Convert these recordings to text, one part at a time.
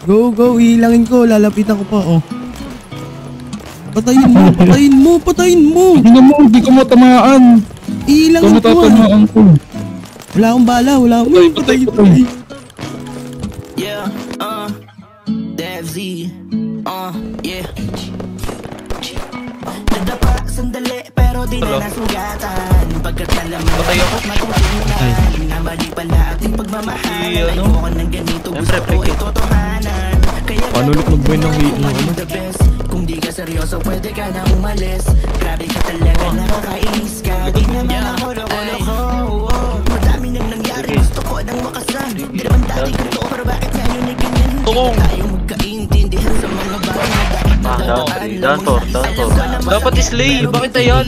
Go, go, ihilangin ko, lalapitan ko pa, oh. Patayin mo, patayin mo, patayin mo! Hindi mo, hindi ko matamaan. Ihilangin ko, matamaan ko. Wala akong bala, wala akong patay. Yeah, Dev Z, yeah. Nadapa, sandali, pero di na nasugatan. Pagkat alam mo, matutunan na mali pala ating pagmamahal. Ayoko ng ganito, gusto ko itotohanan. Paano ulit mag-win ng the best. Kung di ka seryoso, pwede ka na umalis. Grabe ka talaga, nakakainis ka. Di naman ako loko-loko. Madami nang nangyari, gusto ko nang makasan. Di naman dati ganito, pero bakit ngayon ay ganyan? Hindi na tayo magkaintindihan sa mga bagay na dapat nadadaan. Dator. Dapat islay, bakit ayan?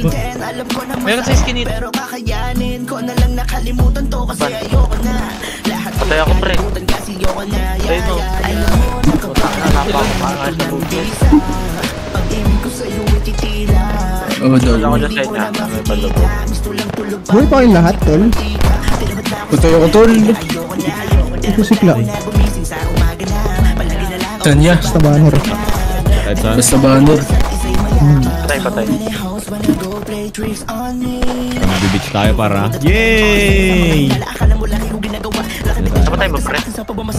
Meron sa skinit. Pero kakayanin ko na lang, nakalimutan to kasi ayoko na. Lahat ko nakalimutan kasi ayoko na. Alam mo, nakapagpapangalan ko ng bisa. Pag-ibig ko sa'yo ititila. Wala ko dyan sa inyo. May palubo. Buhay pa kayong lahat, tol? Patay ako, tol. Ito sikla. Saan niya? Basta banner. Basta banner. Patay. Bibitch tayo para. Yay! Patay mo, pre.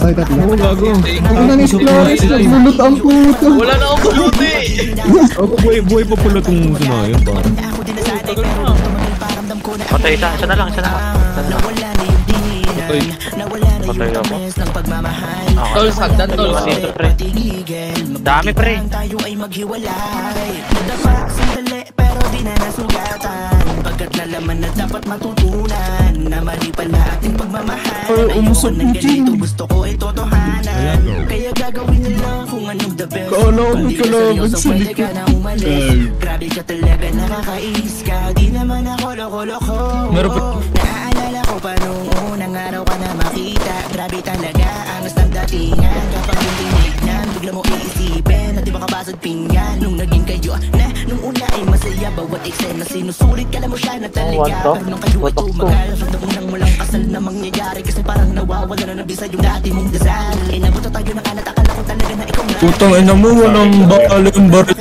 Ay, tatlo. Ako gago. Ano na ni Flores? Naglulot ang puto. Wala na akong kabuti. Ako buhay pa pala itong sumayon para. Patay isa. Isa na lang. Patay ako. Tol, sagdan, tol. Dito, pre. Dami, pre. Tayo ay maghiwalay. Nadapa, sandali, pero di na nasugatan. Pagkat nalaman na dapat matutunan na mali pala ating pagmamahal. Ayoko ng ganito, gusto ko itotohanan. Kaya gagawin na lang kung anong the best. Kung di ka seryoso, pwede ka na umalis. Grabe ka talaga, nakakainis ka. Di naman ako loko-loko. Naaalala ko pa nung unang araw ka na makita. Grabe talaga, angas ng datingan. Kapag yung tinignan, bigla mo iisipin na di ba kabasag pinggan. Nung naging kayo na, nung una ay masaya. Bawat eksena sinusulit, kala mo siya na talaga. Pero nung kayo ay tumagal, unang walang kasal na mangyayari. Kasi parang nawawala na nabisa yung dati mong dasal. Inabot na tayo ng kalat, akala ko talaga na ikaw na. Putang ina mo, walang bakalong baril.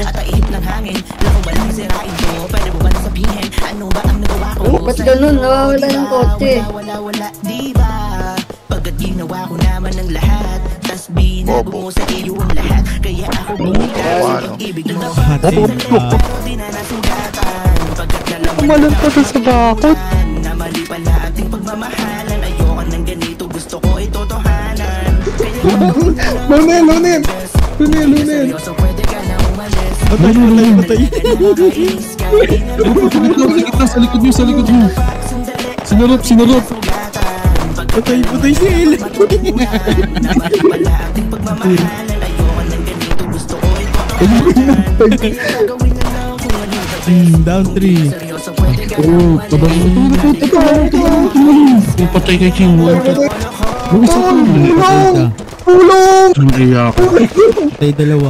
At ang ihip ng hangin, lako walang sirain ko. Pwede mo ba na sabihin, ano ba ang nagawa ko? Ba't ganun? Nawawala ng kotse. Wala, di ba? Pagkat ginawa ko naman ng lahat, tas binago mo sa iyo ang lahat. Kaya ako bumita sa pag-ibig na dapat. Pero di na nasugatan. Pagkat nalaman pa sa bakot. na mali pala ating pagmamahalan. Ayoko ng ganito, gusto ko itotohanan. Kaya Lunel. seryoso, pwede ka na umalis. Patay. Sa likod mo. Sinurot. Patay si El. Down 3. Patay kay King. Tulong! Tulong! Patay dalawa.